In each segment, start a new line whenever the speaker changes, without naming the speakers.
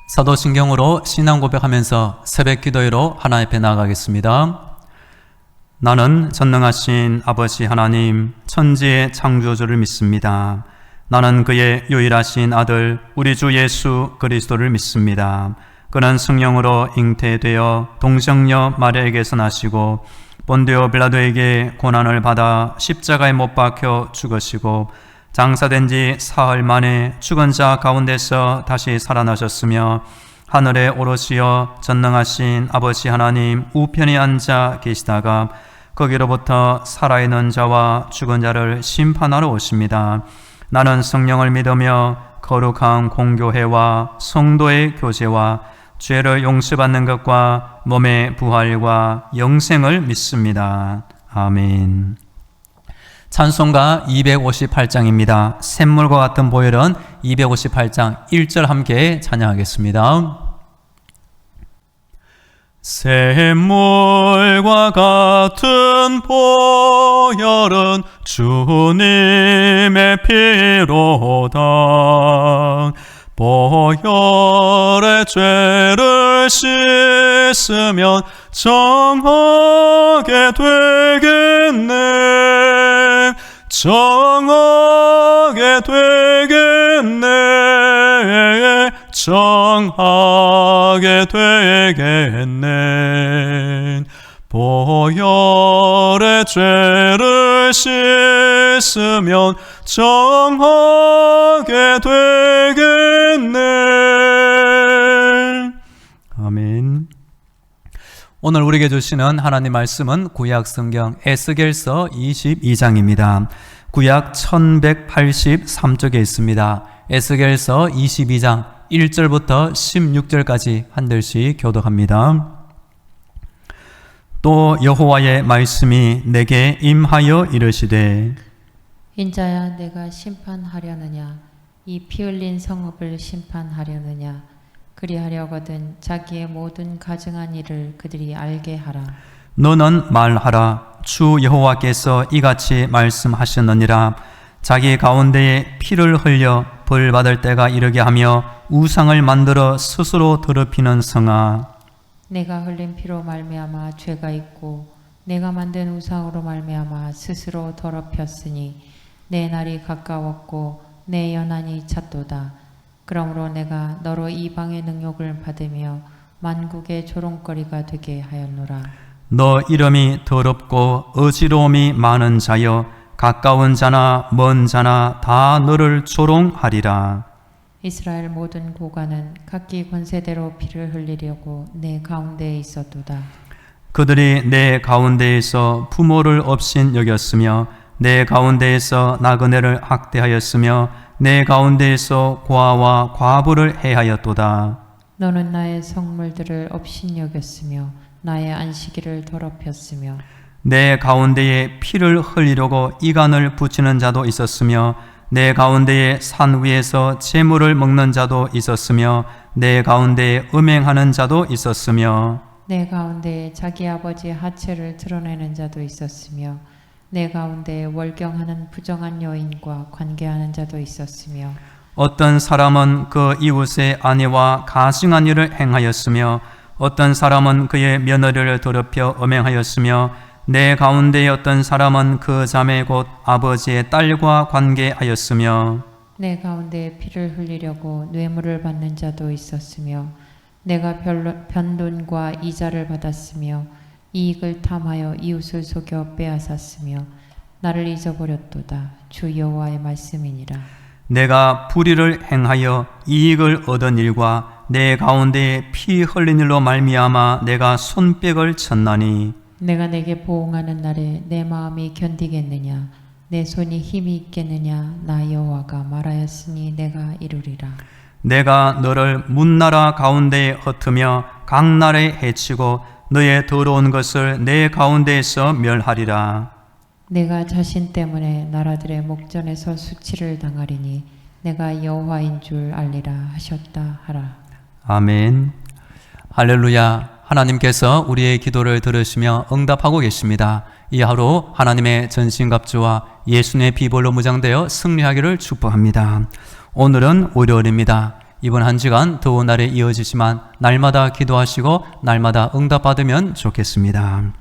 사도신경으로 신앙 고백하면서 새벽 기도회로 하나님 앞에 나아가겠습니다. 나는 전능하신 아버지 하나님, 천지의 창조주를 믿습니다. 나는 그의 유일하신 아들 우리 주 예수 그리스도를 믿습니다. 그는 성령으로 잉태되어 동정녀 마리아에게서 나시고 본디오 빌라도에게 고난을 받아 십자가에 못 박혀 죽으시고 장사된 지 사흘 만에 죽은 자 가운데서 다시 살아나셨으며 하늘에 오르시어 전능하신 아버지 하나님 우편에 앉아 계시다가 거기로부터 살아있는 자와 죽은 자를 심판하러 오십니다. 나는 성령을 믿으며 거룩한 공교회와 성도의 교제와 죄를 용서받는 것과 몸의 부활과 영생을 믿습니다. 아멘. 찬송가 258장입니다. 샘물과 같은 보혈은 258장 1절 함께 찬양하겠습니다. 샘물과 같은 보혈은 주님의 피로다. 보혈의 죄를 씻으면 정하게 되겠네. 정하게 되겠네. 정하게 되겠네. 보혈의 죄를 씻으면 정하게 되겠네. 아멘. 오늘 우리에게 주시는 하나님 말씀은 구약 성경 에스겔서 22장입니다. 구약 1183쪽에 있습니다. 에스겔서 22장 1절부터 16절까지 한 절씩 교독합니다. 또 여호와의 말씀이 내게 임하여 이르시되
인자야, 내가 심판하려느냐? 이 피 흘린 성읍을 심판하려느냐? 그리하려거든 자기의 모든 가증한 일을 그들이 알게 하라.
너는 말하라. 주 여호와께서 이같이 말씀하셨느니라. 자기 가운데에 피를 흘려 벌 받을 때가 이르게 하며 우상을 만들어 스스로 더럽히는 성아,
내가 흘린 피로 말미암아 죄가 있고 내가 만든 우상으로 말미암아 스스로 더럽혔으니 내 날이 가까웠고 내 연한이 찼도다. 그러므로 내가 너로 이방의 능욕을 받으며 만국의 조롱거리가 되게 하였노라. 너
이름이 더럽고 어지러움이 많은 자여 가까운 자나 먼 자나 다 너를 조롱하리라.
이스라엘 모든 고관은 각기 권세대로 피를 흘리려고 내 가운데에 있었도다.
그들이 내 가운데에서 부모를 업신 여겼으며 내 가운데에서 나그네를 학대하였으며 내 가운데에서 고아와 과부를 해하였도다.
너는 나의 성물들을 업신여겼으며 나의 안식일을 더럽혔으며
내 가운데에 피를 흘리려고 이간을 붙이는 자도 있었으며 내 가운데에 산 위에서 재물을 먹는 자도 있었으며 내 가운데에 음행하는 자도 있었으며
내 가운데에 자기 아버지 하체를 드러내는 자도 있었으며 내 가운데에 월경하는 부정한 여인과 관계하는 자도 있었으며
어떤 사람은 그 이웃의 아내와 가증한 일을 행하였으며 어떤 사람은 그의 며느리를 더럽혀 음행하였으며 내 가운데에 어떤 사람은 그 자매 곧 아버지의 딸과 관계하였으며
내 가운데에 피를 흘리려고 뇌물을 받는 자도 있었으며 내가 변돈과 이자를 받았으며 이익을 탐하여 이웃을 속여 빼앗았으며 나를 잊어버렸도다. 주 여호와의 말씀이니라.
내가 불의를 행하여 이익을 얻은 일과 내 가운데에 피 흘린 일로 말미암아 내가 손뼉을 쳤나니
내가 내게 보응하는 날에 내 마음이 견디겠느냐? 내 손이 힘이 있겠느냐? 나 여호와가 말하였으니 내가 이루리라.
내가 너를 문나라 가운데에 흩으며 강나라에 해치고 너의 더러운 것을 내 가운데에서 멸하리라.
내가 자신 때문에 나라들의 목전에서 수치를 당하리니 내가 여호와인 줄 알리라 하셨다 하라.
아멘. 할렐루야. 하나님께서 우리의 기도를 들으시며 응답하고 계십니다. 이 하루 하나님의 전신갑주와 예수님의 비볼로 무장되어 승리하기를 축복합니다. 오늘은 월요일입니다. 이번 한 주간 더운 날에 이어지지만 날마다 기도하시고 날마다 응답받으면 좋겠습니다.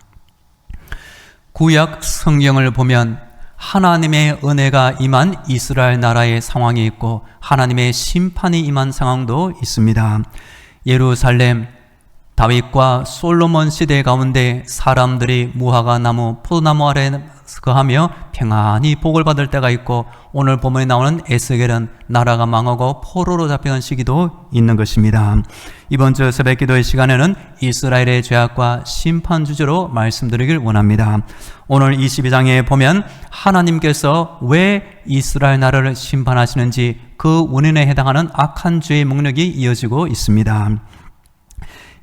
구약 성경을 보면 하나님의 은혜가 임한 이스라엘 나라의 상황이 있고 하나님의 심판이 임한 상황도 있습니다. 예루살렘 다윗과 솔로몬 시대 가운데 사람들이 무화과 나무, 포도나무 아래 거하며 평안히 복을 받을 때가 있고, 오늘 본문에 나오는 에스겔은 나라가 망하고 포로로 잡혀간 시기도 있는 것입니다. 이번 주 새벽 기도의 시간에는 이스라엘의 죄악과 심판 주제로 말씀드리길 원합니다. 오늘 22장에 보면 하나님께서 왜 이스라엘 나라를 심판하시는지 그 원인에 해당하는 악한 죄의 목록이 이어지고 있습니다.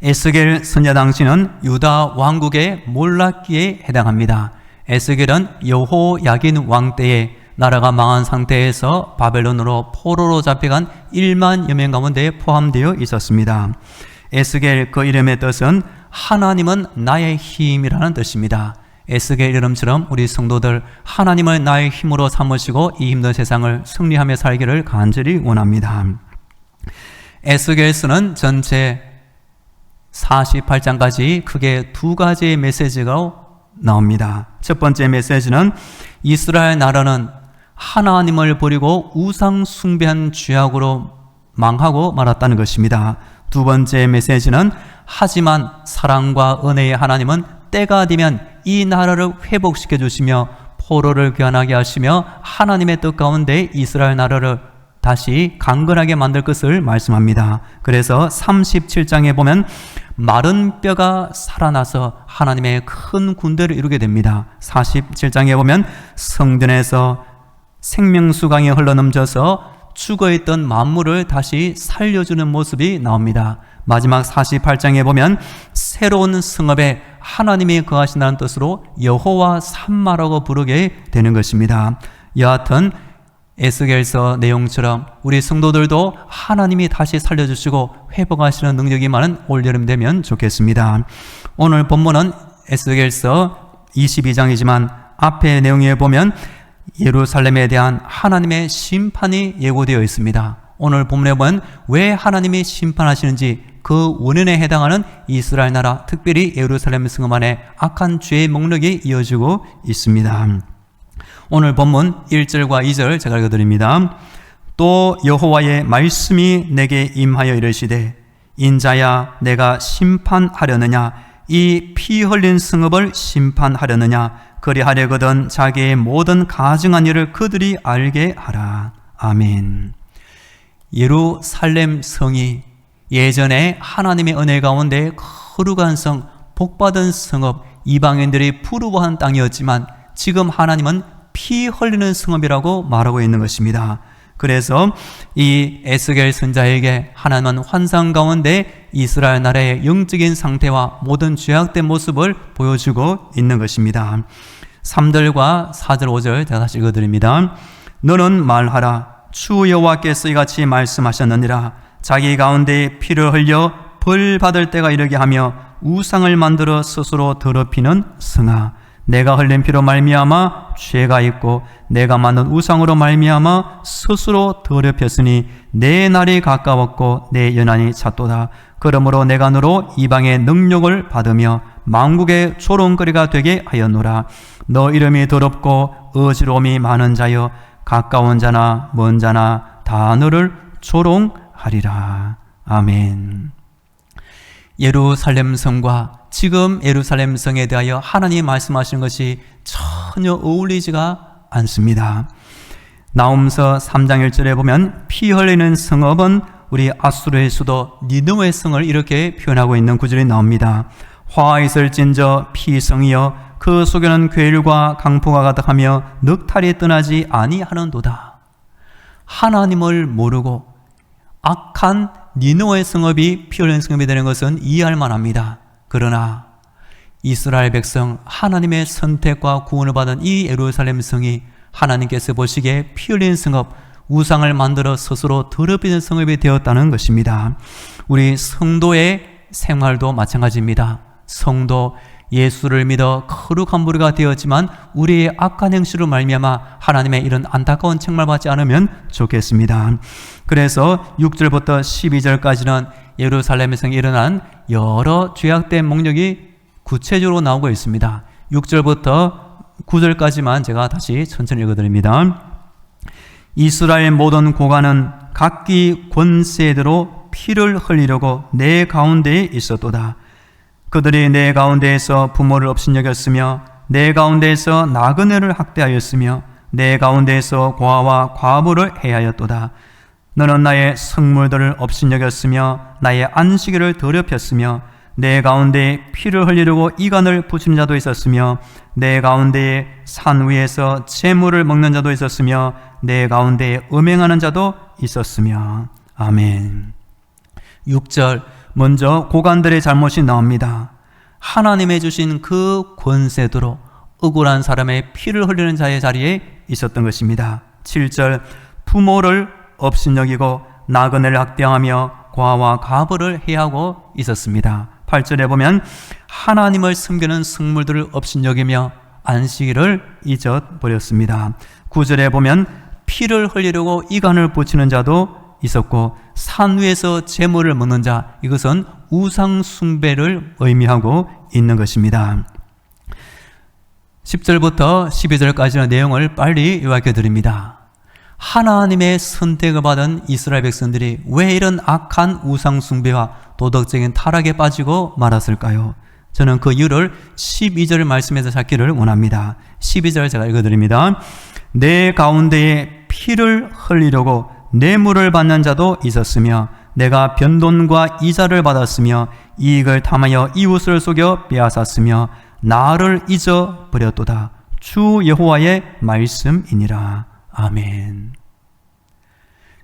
에스겔 선지자 당시는 유다 왕국의 몰락기에 해당합니다. 에스겔은 여호야긴 왕 때에 나라가 망한 상태에서 바벨론으로 포로로 잡혀간 1만 여명 가운데 포함되어 있었습니다. 에스겔 그 이름의 뜻은 하나님은 나의 힘이라는 뜻입니다. 에스겔 이름처럼 우리 성도들 하나님을 나의 힘으로 삼으시고 이 힘든 세상을 승리하며 살기를 간절히 원합니다. 에스겔서는 전체 48장까지 크게 두 가지의 메시지가 나옵니다. 첫 번째 메시지는 이스라엘 나라는 하나님을 버리고 우상 숭배한 죄악으로 망하고 말았다는 것입니다. 두 번째 메시지는 하지만 사랑과 은혜의 하나님은 때가 되면 이 나라를 회복시켜 주시며 포로를 귀환하게 하시며 하나님의 뜻 가운데 이스라엘 나라를 다시 강건하게 만들 것을 말씀합니다. 그래서 37장에 보면 마른 뼈가 살아나서 하나님의 큰 군대를 이루게 됩니다. 47장에 보면 성전에서 생명수강이 흘러넘쳐서 죽어있던 만물을 다시 살려주는 모습이 나옵니다. 마지막 48장에 보면 새로운 성읍에 하나님이 거하신다는 뜻으로 여호와 삼마라고 부르게 되는 것입니다. 여하튼 에스겔서 내용처럼 우리 성도들도 하나님이 다시 살려주시고 회복하시는 능력이 많은 올여름 되면 좋겠습니다. 오늘 본문은 에스겔서 22장이지만 앞의 내용에 보면 예루살렘에 대한 하나님의 심판이 예고되어 있습니다. 오늘 본문에 보면 왜 하나님이 심판하시는지 그 원인에 해당하는 이스라엘 나라, 특별히 예루살렘 성읍 안에 악한 죄의 목록이 이어지고 있습니다. 오늘 본문 1절과 2절 제가 읽어드립니다. 또 여호와의 말씀이 내게 임하여 이르시되 인자야 내가 심판하려느냐 이 피 흘린 성읍을 심판하려느냐 그리하려거든 자기의 모든 가증한 일을 그들이 알게 하라. 아멘. 예루살렘 성이 예전에 하나님의 은혜 가운데 거룩한 성, 복받은 성읍, 이방인들이 부러워하는 땅이었지만 지금 하나님은 피 흘리는 성읍이라고 말하고 있는 것입니다. 그래서 이 에스겔 선지자에게 하나님은 환상 가운데 이스라엘 나라의 영적인 상태와 모든 죄악된 모습을 보여주고 있는 것입니다. 3절과 4절 5절 제가 다시 읽어드립니다. 너는 말하라. 주 여호와께서 이같이 말씀하셨느니라. 자기 가운데 피를 흘려 벌 받을 때가 이르게 하며 우상을 만들어 스스로 더럽히는 성아, 내가 흘린 피로 말미암아 죄가 있고 내가 만든 우상으로 말미암아 스스로 더럽혔으니 내 날이 가까웠고 내 연한이 찼도다. 그러므로 내가 너로 이방의 능력을 받으며 만국의 조롱거리가 되게 하였노라. 너 이름이 더럽고 어지러움이 많은 자여 가까운 자나 먼 자나 다 너를 조롱하리라. 아멘. 예루살렘 성과 지금 예루살렘 성에 대하여 하나님이 말씀하시는 것이 전혀 어울리지가 않습니다. 나홈서 3장 1절에 보면 피 흘리는 성읍은 우리 아수르의 수도 니느웨 성을 이렇게 표현하고 있는 구절이 나옵니다. 화 있을진저 피성이여 그 속에는 괴일과 강포가 가득하며 넉탈이 떠나지 아니하는도다. 하나님을 모르고 악한 니느웨 성읍이 피 흘리는 성읍이 되는 것은 이해할 만합니다. 그러나 이스라엘 백성 하나님의 선택과 구원을 받은 이 예루살렘 성이 하나님께서 보시기에 피 흘린 성읍, 우상을 만들어 스스로 더럽히는 성읍이 되었다는 것입니다. 우리 성도의 생활도 마찬가지입니다. 성도 예수를 믿어 거룩한 무리가 되었지만 우리의 악한 행실로 말미암아 하나님의 이런 안타까운 책망을 받지 않으면 좋겠습니다. 그래서 6절부터 12절까지는 예루살렘에서 일어난 여러 죄악된 목록이 구체적으로 나오고 있습니다. 6절부터 9절까지만 제가 다시 천천히 읽어드립니다. 이스라엘 모든 고관은 각기 권세대로 피를 흘리려고 내 가운데에 있었도다. 그들이 내 가운데에서 부모를 업신여겼으며 내 가운데에서 나그네를 학대하였으며 내 가운데에서 고아와 과부를 해하였도다. 너는 나의 성물들을 업신여겼으며 나의 안식일을 더럽혔으며 내 가운데에 피를 흘리려고 이간을 붙이는 자도 있었으며 내 가운데에 산 위에서 재물을 먹는 자도 있었으며 내 가운데에 음행하는 자도 있었으며. 아멘. 6절 먼저 고관들의 잘못이 나옵니다. 하나님의 주신 그 권세대로 억울한 사람의 피를 흘리는 자의 자리에 있었던 것입니다. 7절 부모를 업신여기고 나그네를 학대하며 고아와 과부를 해하고 있었습니다. 8절에 보면 하나님을 섬기는 성물들을 업신여기며 안식일을 잊어버렸습니다. 9절에 보면 피를 흘리려고 이간을 붙이는 자도 있었고 산 위에서 제물을 먹는 자, 이것은 우상 숭배를 의미하고 있는 것입니다. 10절부터 12절까지의 내용을 빨리 요약해 드립니다. 하나님의 선택을 받은 이스라엘 백성들이 왜 이런 악한 우상 숭배와 도덕적인 타락에 빠지고 말았을까요? 저는 그 이유를 12절 말씀에서 찾기를 원합니다. 12절 제가 읽어드립니다. 내 가운데에 피를 흘리려고 뇌물을 받는 자도 있었으며 내가 변돈과 이자를 받았으며 이익을 탐하여 이웃을 속여 빼앗았으며 나를 잊어버렸도다. 주 여호와의 말씀이니라. 아멘.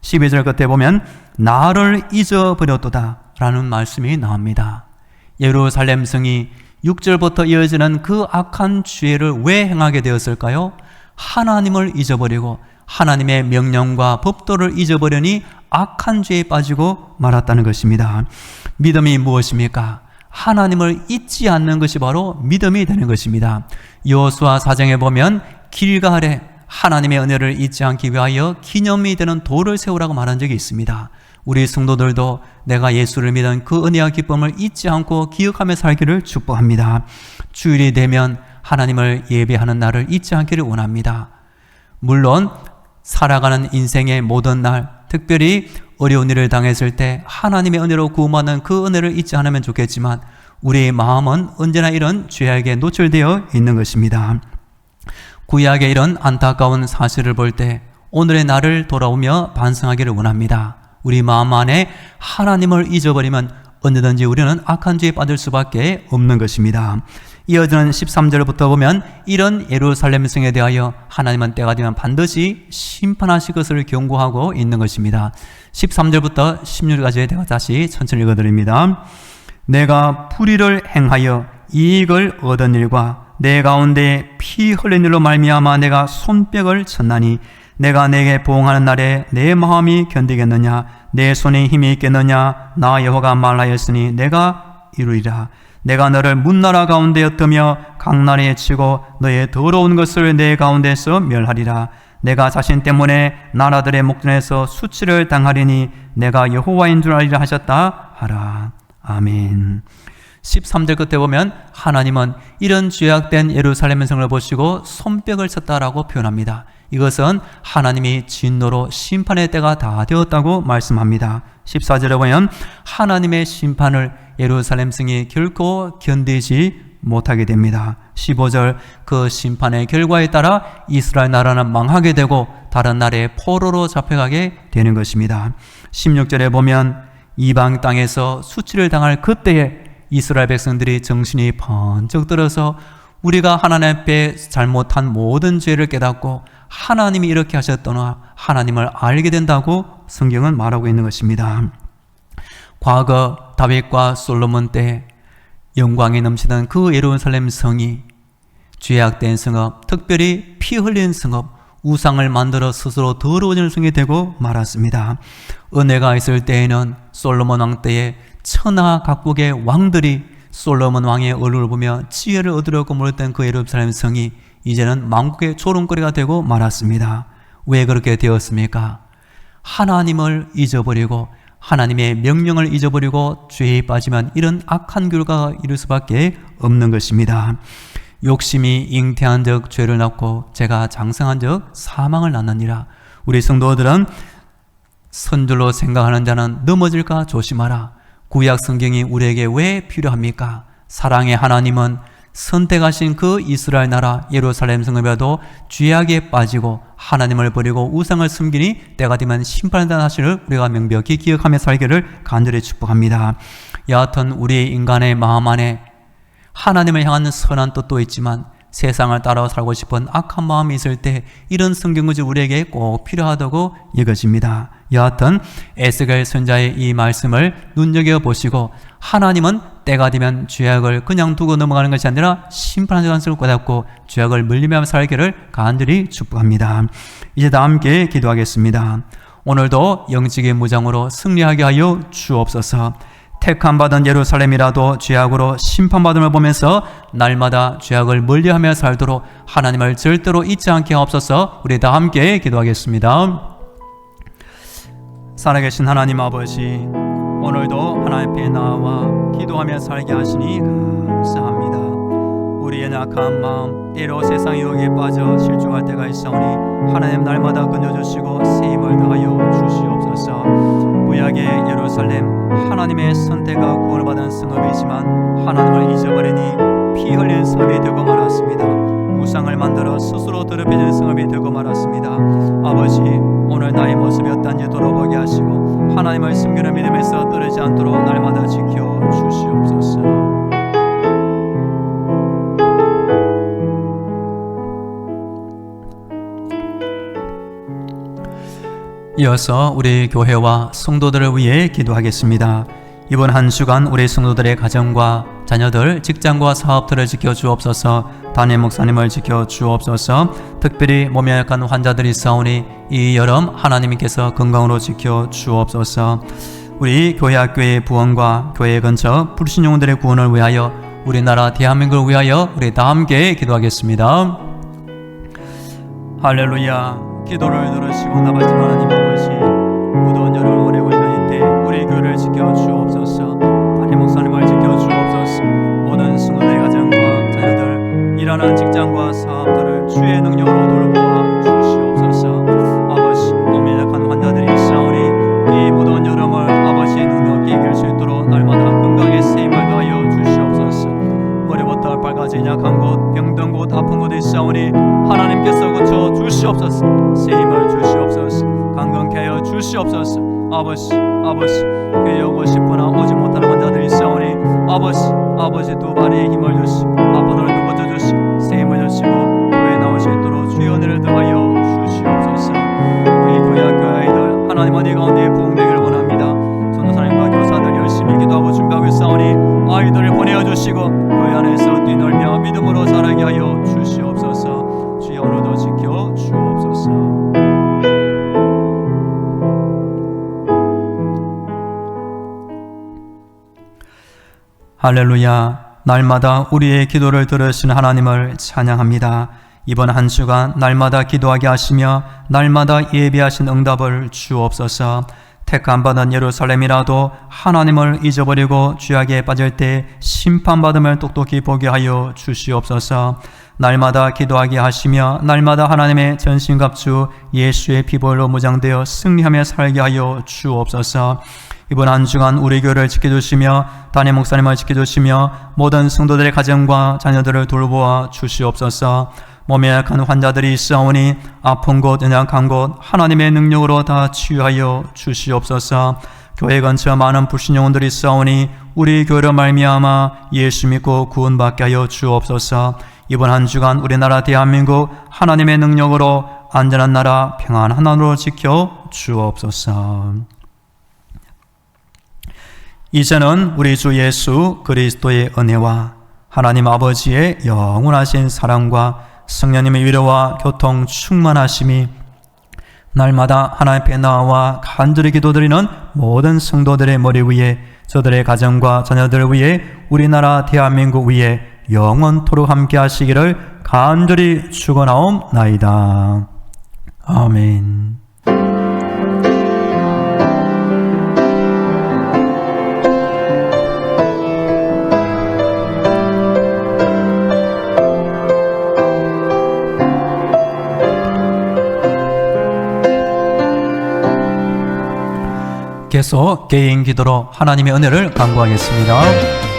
12절 끝에 보면 나를 잊어버렸도다 라는 말씀이 나옵니다. 예루살렘 성이 6절부터 이어지는 그 악한 죄를 왜 행하게 되었을까요? 하나님을 잊어버리고 하나님의 명령과 법도를 잊어버리니 악한 죄에 빠지고 말았다는 것입니다. 믿음이 무엇입니까? 하나님을 잊지 않는 것이 바로 믿음이 되는 것입니다. 여호수아 4장에 보면 길갈에 하나님의 은혜를 잊지 않기 위하여 기념이 되는 돌을 세우라고 말한 적이 있습니다. 우리 성도들도 내가 예수를 믿은 그 은혜와 기쁨을 잊지 않고 기억하며 살기를 축복합니다. 주일이 되면 하나님을 예배하는 날을 잊지 않기를 원합니다. 물론 살아가는 인생의 모든 날, 특별히 어려운 일을 당했을 때 하나님의 은혜로 구원받는 그 은혜를 잊지 않으면 좋겠지만 우리의 마음은 언제나 이런 죄악에 노출되어 있는 것입니다. 구약의 이런 안타까운 사실을 볼 때 오늘의 나를 돌아오며 반성하기를 원합니다. 우리 마음 안에 하나님을 잊어버리면 언제든지 우리는 악한 죄에 빠질 수밖에 없는 것입니다. 이어지는 13절부터 보면 이런 예루살렘 성에 대하여 하나님은 때가 되면 반드시 심판하실 것을 경고하고 있는 것입니다. 13절부터 16절까지의 내가 다시 천천히 읽어드립니다. 내가 불의를 행하여 이익을 얻은 일과 내 가운데 피 흘린 일로 말미암아 내가 손뼉을 쳤나니 내가 내게 보응하는 날에 내 마음이 견디겠느냐? 내 손에 힘이 있겠느냐? 나 여호와가 말하였으니 내가 이루리라. 내가 너를 문나라 가운데 흩으며 강나라에 치고 너의 더러운 것을 내 가운데서 멸하리라. 내가 자신 때문에 나라들의 목전에서 수치를 당하리니 내가 여호와인 줄 알리라 하셨다 하라. 아멘. 13절 끝에 보면 하나님은 이런 죄악된 예루살렘 성을 보시고 손뼉을 쳤다라고 표현합니다. 이것은 하나님이 진노로 심판의 때가 다 되었다고 말씀합니다. 14절에 보면 하나님의 심판을 예루살렘 성이 결코 견디지 못하게 됩니다. 15절 그 심판의 결과에 따라 이스라엘 나라는 망하게 되고 다른 나라의 포로로 잡혀가게 되는 것입니다. 16절에 보면 이방 땅에서 수치를 당할 그때에 이스라엘 백성들이 정신이 번쩍 들어서 우리가 하나님 앞에 잘못한 모든 죄를 깨닫고 하나님이 이렇게 하셨더나 하나님을 알게 된다고 성경은 말하고 있는 것입니다. 과거 다윗과 솔로몬 때 영광이 넘치던 그 예루살렘 성이 죄악된 성읍, 특별히 피 흘린 성읍, 우상을 만들어 스스로 더러워지는 성이 되고 말았습니다. 은혜가 있을 때에는 솔로몬 왕 때에 천하 각국의 왕들이 솔로몬 왕의 얼굴을 보며 지혜를 얻으려고 몰렸던 그 예루살렘 성이 이제는 만국의 조롱거리가 되고 말았습니다. 왜 그렇게 되었습니까? 하나님을 잊어버리고 하나님의 명령을 잊어버리고 죄에 빠지면 이런 악한 결과가 이룰 수밖에 없는 것입니다. 욕심이 잉태한 적 죄를 낳고 죄가 장성한 적 사망을 낳느니라. 우리 성도들은 선줄로 생각하는 자는 넘어질까 조심하라. 구약 성경이 우리에게 왜 필요합니까? 사랑의 하나님은 선택하신 그 이스라엘 나라 예루살렘 성읍에도 죄악에 빠지고 하나님을 버리고 우상을 숨기니 때가 되면 심판한다는 사실을 우리가 명백히 기억하며 살기를 간절히 축복합니다. 여하튼 우리 인간의 마음 안에 하나님을 향한 선한 뜻도 있지만 세상을 따라 살고 싶은 악한 마음이 있을 때 이런 성경구절 우리에게 꼭 필요하다고 여겨집니다. 여하튼 에스겔 선자의 이 말씀을 눈여겨보시고 하나님은 때가 되면 죄악을 그냥 두고 넘어가는 것이 아니라 심판하는 것을 깨닫고 죄악을 물리며 살기를 간절히 축복합니다. 이제 다 함께 기도하겠습니다. 오늘도 영적인 무장으로 승리하게 하여 주옵소서. 택함받은 예루살렘이라도 죄악으로 심판받음을 보면서 날마다 죄악을 멀리하며 살도록 하나님을 절대로 잊지 않게 하옵소서. 우리 다 함께 기도하겠습니다. 살아계신 하나님 아버지, 오늘도 하나님 앞에 나와 기도하며 살게 하시니 감사합니다. 우리의 약한 마음, 때로 세상 유혹에 빠져 실족할 때가 있사오니 하나님 날마다 건져주시고 세임을 더하여 주시옵소서. 구약의 예루살렘, 하나님의 선택과 구원을 받은 성읍이지만 하나님을 잊어버리니 피 흘린 성읍이 되고 말았습니다. 우상을 만들어 스스로 더럽혀진 성읍이 되고 말았습니다. 아버지, 오늘 나의 모습이 어떤지 돌아보게 하시고 하나님을 숨기는 믿음에서 떨어지지 않도록 날마다 지켜 주시옵소서. 이어서 우리 교회와 성도들을 위해 기도하겠습니다. 이번 한 주간 우리 성도들의 가정과 자녀들, 직장과 사업들을 지켜주옵소서. 담임 목사님을 지켜주옵소서. 특별히 몸이 약한 환자들이 있사오니 이 여름 하나님께서 건강으로 지켜주옵소서. 우리 교회 학교의 부원과 교회 근처 불신용들의 구원을 위하여 우리나라 대한민국을 위하여 우리 다 함께 기도하겠습니다. 할렐루야. 기도를 들으시고 나바신 하나님 아버지, 무더운 여름을 보내고 있는 이때 우리 교회를 지켜주옵소서. 담임 목사님을 지켜주옵소서. 모든 성도들의 가정과 자녀들, 일하는 직장과 사업들을 주의 능력으로 돌보아 주시옵소서. 아버지, 몸이 약한 환자들이 있사오니 이 무더운 여름을 아버지의 능력에 이길 수 있도록 날마다 건강에 세임을 더하여 주시옵소서. 머리부터 발까지 약한 곳, 병든 곳, 아픈 곳이 있사오니 하나님께서 고쳐 주시옵소서. 세임을 주시옵소서. 강건케 하여 주시옵소서. 아버지, 교회에 오고 싶으나 오지 못하는 환자들이 있사오니 아버지 두 발에 힘을 주시고 아픈 얼굴 고쳐 주시고 세임을 주시고 교회에 나올 수 있도록 주의 은혜를 더하여 주시옵소서. 우리 교회 학교 아이들 하나님 은혜 가운데 부흥되기를 원합니다. 전도사님과 교사들 열심히 기도하고 준비하고 있사오니 아이들을 보내어 주시고 교회 안에서 뛰놀며 믿음으로 자라게 하여 주시옵소서. 주여 오늘도 지켜 주옵소서. 할렐루야. 날마다 우리의 기도를 들으시는 하나님을 찬양합니다. 이번 한 주간 날마다 기도하게 하시며 날마다 예비하신 응답을 주옵소서. 택함받은 예루살렘이라도 하나님을 잊어버리고 죄악에 빠질 때 심판받음을 똑똑히 보게 하여 주시옵소서. 날마다 기도하게 하시며 날마다 하나님의 전신갑주 예수의 피보혈로 무장되어 승리하며 살게 하여 주옵소서. 이번 한 주간 우리 교회를 지켜주시며 담임 목사님을 지켜주시며 모든 성도들의 가정과 자녀들을 돌보아 주시옵소서. 몸에 약한 환자들이 있사오니 아픈 곳, 연약한 곳 하나님의 능력으로 다 치유하여 주시옵소서. 교회 근처 많은 불신 영혼들이 있사오니 우리 교회로 말미암아 예수 믿고 구원받게 하여 주옵소서. 이번 한 주간 우리나라 대한민국 하나님의 능력으로 안전한 나라 평안한 나라로 지켜 주옵소서. 이제는 우리 주 예수 그리스도의 은혜와 하나님 아버지의 영원하신 사랑과 성령님의 위로와 교통 충만하심이 날마다 하나님 앞에 나와 간절히 기도드리는 모든 성도들의 머리 위에 저들의 가정과 자녀들 위해 우리나라 대한민국 위에 영원토록 함께 하시기를 간절히 축원하옵나이다. 아멘. 계속 개인 기도로 하나님의 은혜를 간구하겠습니다.